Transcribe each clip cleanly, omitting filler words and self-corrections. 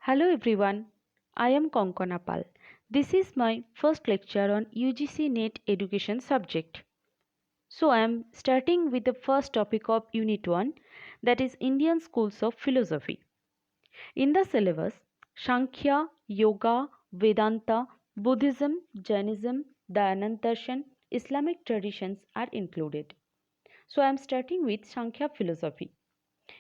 Hello everyone, I am Konkona Pal. This is my first lecture on UGC NET Education subject. So I am starting with the first topic of Unit 1, that is Indian Schools of Philosophy. In the syllabus, Sankhya, Yoga, Vedanta, Buddhism, Jainism, Dayanand Darshan, Islamic traditions are included. So I am starting with Sankhya Philosophy.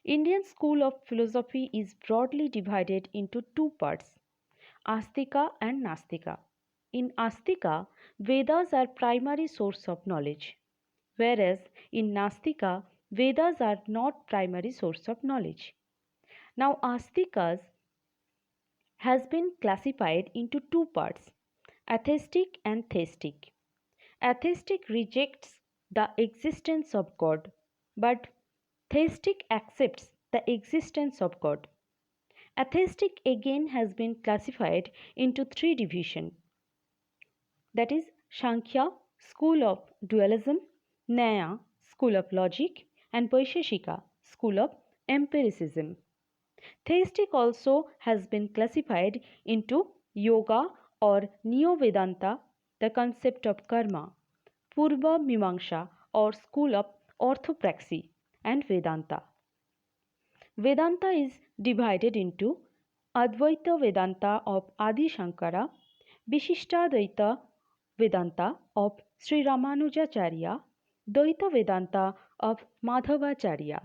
Indian school of philosophy is broadly divided into two parts, Astika and Nastika. In Astika, Vedas are primary source of knowledge, whereas in Nastika, Vedas are not primary source of knowledge. Now, Astikas has been classified into two parts, atheistic and theistic. Atheistic rejects the existence of God, but theistic accepts the existence of God. Atheistic again has been classified into three divisions, that is Sankhya, school of dualism, Nyaya, school of logic, and Vaisheshika, school of empiricism. Theistic also has been classified into yoga or neo-Vedanta, the concept of karma, Uttar-mimamsa or school of orthopraxy, and Vedanta. Vedanta is divided into Advaita Vedanta of Adi Shankara, Vishishtadvaita Vedanta of Sri Ramanujacharya, Dvaita Vedanta of Madhavacharya.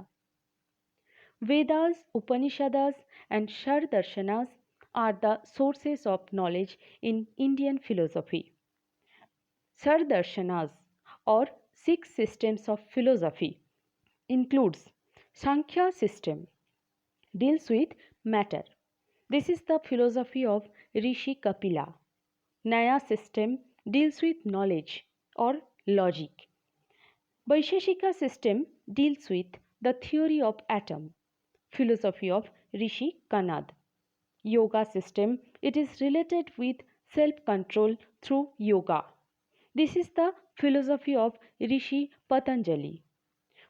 Vedas, Upanishads, and Shardarshanas are the sources of knowledge in Indian philosophy. Shardarshanas, or six systems of philosophy, includes Sankhya system, deals with matter. This is the philosophy of Rishi Kapila. Nyaya system deals with knowledge or logic. Vaisheshika system deals with the theory of atom, philosophy of Rishi Kanad. Yoga system, it is related with self-control through yoga. This is the philosophy of Rishi Patanjali.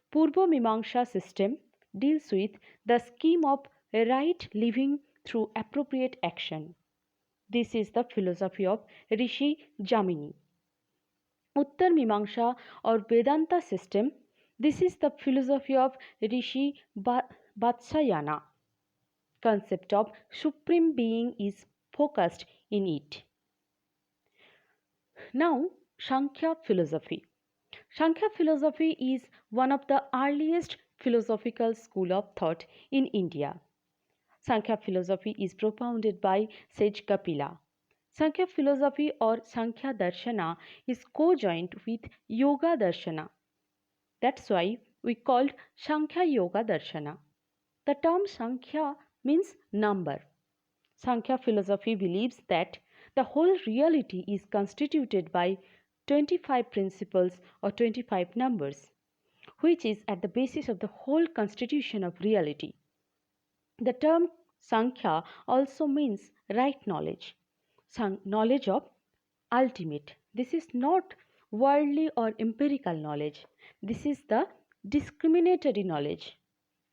Purva-mimamsa system deals with the scheme of right living through appropriate action. This is the philosophy of Rishi Jamini. Uttar-mimamsa or Vedanta system, this is the philosophy of Rishi Vtasayana. Concept of supreme being is focused in it. Now, Sankhya philosophy. Sankhya philosophy is one of the earliest philosophical school of thought in India. Sankhya philosophy is propounded by sage Kapila. Sankhya philosophy or Sankhya Darshana is co-joined with Yoga Darshana. That's why we called Sankhya Yoga Darshana. The term Sankhya means number. Sankhya philosophy believes that the whole reality is constituted by 25 principles or 25 numbers, which is at the basis of the whole constitution of reality. The term Sankhya also means right knowledge, knowledge of ultimate. This is not worldly or empirical knowledge. This is the discriminatory knowledge.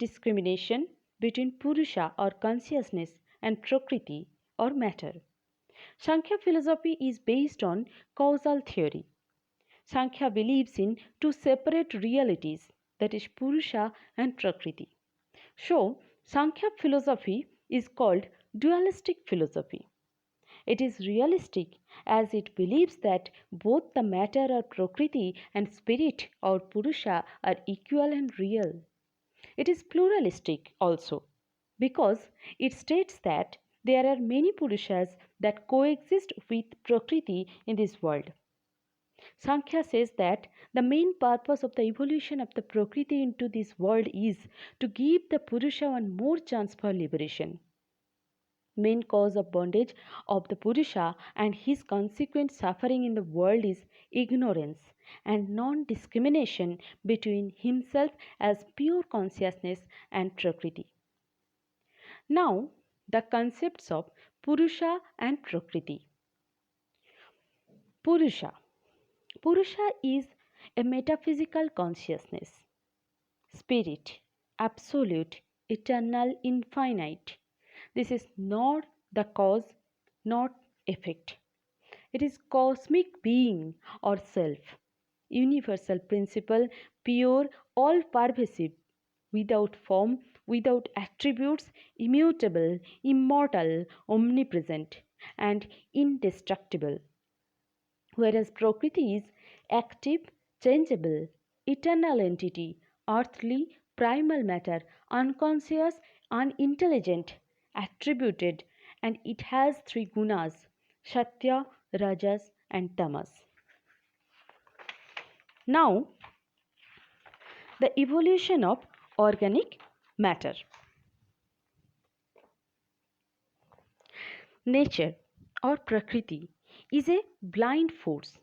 Discrimination between Purusha or consciousness and Prakriti or matter. Sankhya philosophy is based on causal theory. Sankhya believes in two separate realities, that is Purusha and Prakriti. So, Sankhya philosophy is called dualistic philosophy. It is realistic as it believes that both the matter or Prakriti and spirit or Purusha are equal and real. It is pluralistic also because it states that there are many Purushas that coexist with Prakriti in this world. Sankhya says that the main purpose of the evolution of the Prakriti into this world is to give the Purusha one more chance for liberation. Main cause of bondage of the Purusha and his consequent suffering in the world is ignorance and non-discrimination between himself as pure consciousness and Prakriti. Now, the concepts of Purusha and Prakriti. Purusha. Purusha is a metaphysical consciousness, spirit, absolute, eternal, infinite. This is not the cause, not effect. It is cosmic being or self, universal principle, pure, all pervasive, without form, without attributes, immutable, immortal, omnipresent, and indestructible. Whereas Prakriti is active, changeable, eternal entity, earthly, primal matter, unconscious, unintelligent, attributed, and it has three gunas: Satya, Rajas, and Tamas. Now, the evolution of organic matter. Nature or Prakriti is a blind force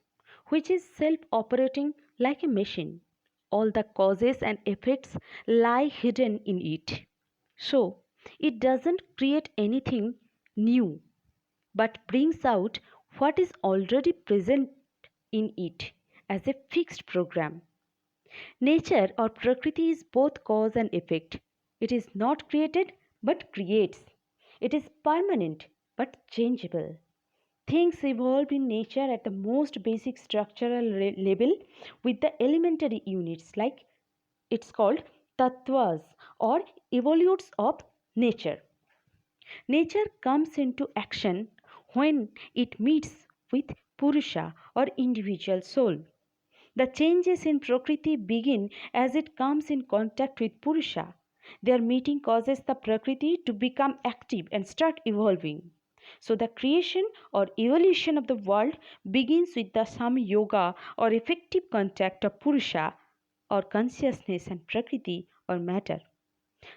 which is self operating like a machine. All the causes and effects lie hidden in it. So, it doesn't create anything new but brings out what is already present in it as a fixed program. Nature or Prakriti is both cause and effect. It is not created but creates. It is permanent but changeable. Things evolve in nature at the most basic structural level with the elementary units like it's called tattvas or evolutes of nature. Nature comes into action when it meets with Purusha or individual soul. The changes in Prakriti begin as it comes in contact with Purusha. Their meeting causes the Prakriti to become active and start evolving. So, the creation or evolution of the world begins with the some yoga or effective contact of Purusha or consciousness and Prakriti or matter.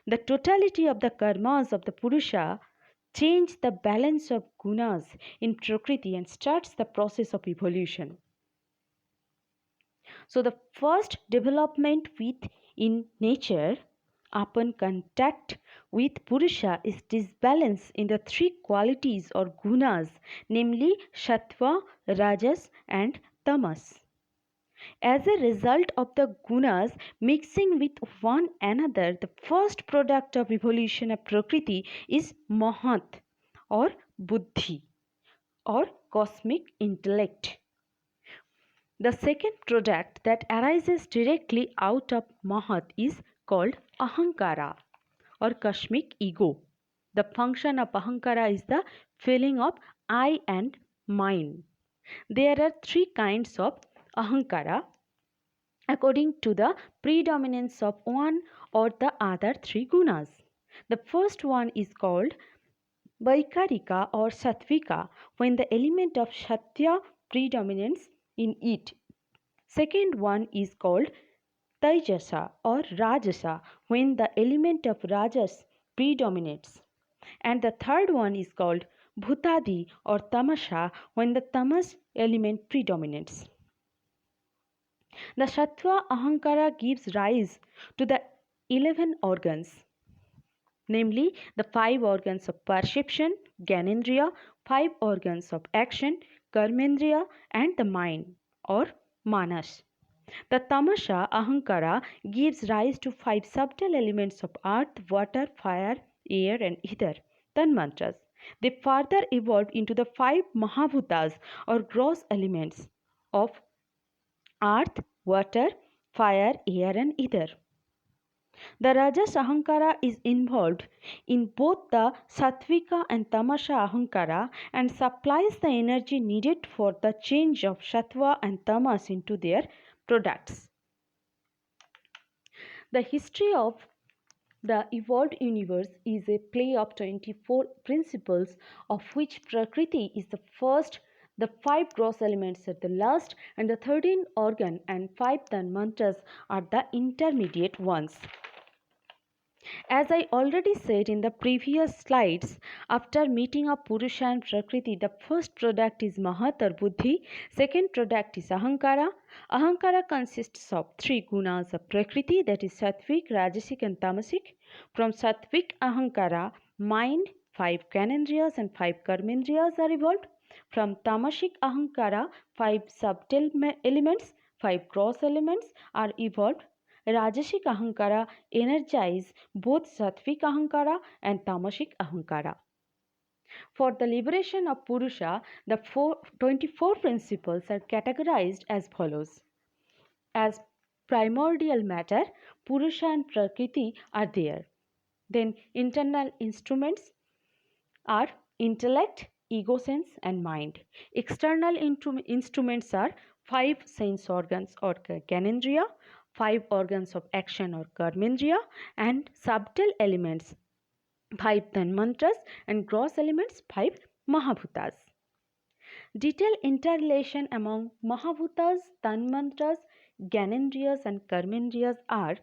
The totality of the karmas of the Purusha change the balance of gunas in Prakriti and starts the process of evolution. So the first development with in nature upon contact with Purusha is disbalance in the three qualities or gunas, namely Sattva, Rajas, and Tamas. As a result of the gunas mixing with one another, the first product of evolution of Prakriti is Mahat or Buddhi or cosmic intellect. The second product that arises directly out of Mahat is called Ahankara or cosmic ego. The function of Ahankara is the feeling of I and mine. There are three kinds of Ahankara according to the predominance of one or the other three gunas. The first one is called Vaikarika or Sattvika when the element of Satya predominates in it. Second one is called Taijasa or Rajasa when the element of Rajas predominates. And the third one is called Bhutadi or Tamasha when the Tamas element predominates. The Sattva Ahankara gives rise to the 11 organs, namely the 5 organs of perception, Gyanendriya, 5 organs of action, Karmendriya, and the mind or Manas. The Tamasha Ahankara gives rise to 5 subtle elements of earth, water, fire, air, and ether, Tanmantras. They further evolved into the 5 Mahabhutas or gross elements of earth, water, fire, air, and ether. The Rajas Ahankara is involved in both the Sattvika and Tamasha Ahankara and supplies the energy needed for the change of Sattva and Tamas into their products. The history of the evolved universe is a play of 24 principles, of which Prakriti is the first, the 5 gross elements are the last, and the 13 organ and 5 tanmantras are the intermediate ones. As I already said in the previous slides, after meeting of Purusha and Prakriti, the first product is Mahat or Buddhi, second product is Ahankara. Ahankara consists of 3 gunas of Prakriti, that is Sattvic, Rajasic and Tamasic. From Sattvic Ahankara, mind, 5 Gyanendriyas and 5 Karmendriyas are evolved. From Tamasic Ahankara, 5 subtle elements, 5 gross elements are evolved. Rajasic Ahankara energize both Sattvic Ahankara and Tamasic Ahankara. For the liberation of Purusha, the 24 principles are categorized as follows. As primordial matter, Purusha and Prakriti are there. Then internal instruments are intellect, ego sense, and mind. External instruments are five sense organs or gyanendriya, five organs of action or karmendriya, and subtle elements, five tanmantras, and gross elements, five mahabhutas. Detailed interrelation among mahabhutas, tanmantras, gyanendriyas, and karmendriyas are: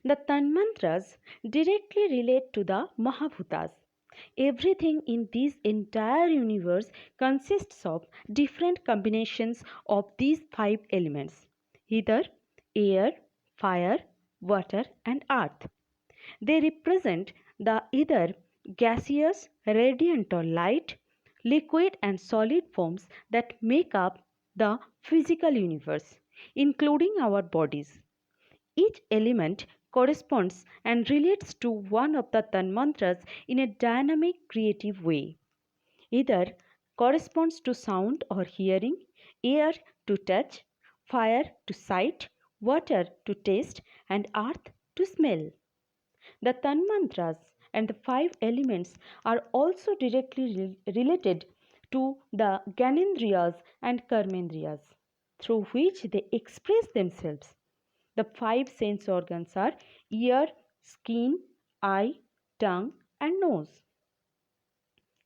the tanmantras directly relate to the mahabhutas. Everything in this entire universe consists of different combinations of these five elements, either air, fire, water, and earth. They represent the either gaseous, radiant or light, liquid and solid forms that make up the physical universe, including our bodies. Each element corresponds and relates to one of the tanmantras in a dynamic, creative way. Either corresponds to sound or hearing, air to touch, fire to sight, water to taste, and earth to smell. The tanmantras and the five elements are also directly related to the gyanendriyas and karmendriyas, through which they express themselves. The five sense organs are ear, skin, eye, tongue, and nose.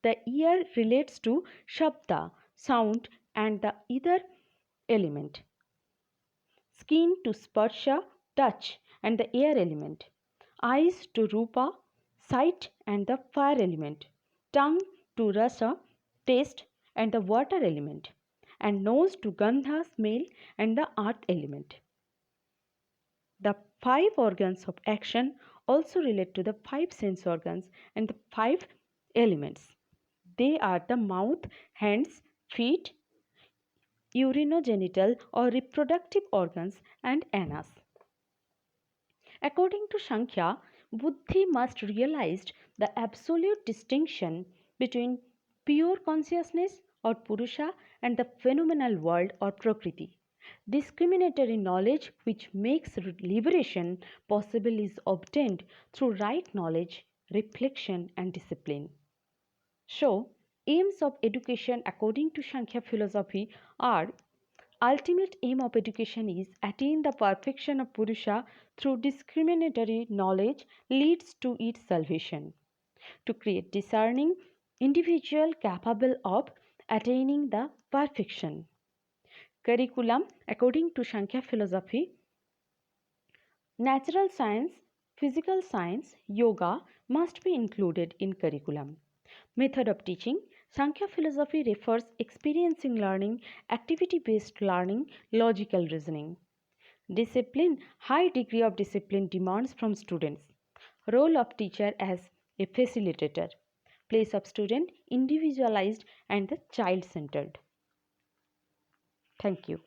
The ear relates to shabda, sound, and the ether element. Skin to sparsha, touch, and the air element. Eyes to rupa, sight, and the fire element. Tongue to rasa, taste, and the water element. And nose to gandha, smell, and the earth element. The five organs of action also relate to the five sense organs and the five elements. They are the mouth, hands, feet, urinogenital or reproductive organs, and anus. According to Sankhya, Buddhi must realize the absolute distinction between pure consciousness or Purusha and the phenomenal world or Prakriti. Discriminatory knowledge which makes liberation possible is obtained through right knowledge, reflection, and discipline. So, aims of education according to Sankhya philosophy are: ultimate aim of education is attain the perfection of Purusha through discriminatory knowledge leads to its salvation. To create discerning individual capable of attaining the perfection. Curriculum according to Sankhya philosophy: natural science, physical science, yoga must be included in curriculum. Method of teaching: Sankhya philosophy refers experiencing learning, activity based learning, logical reasoning. Discipline: high degree of discipline demands from students. Role of teacher as a facilitator. Place of student individualized and the child centered. Thank you.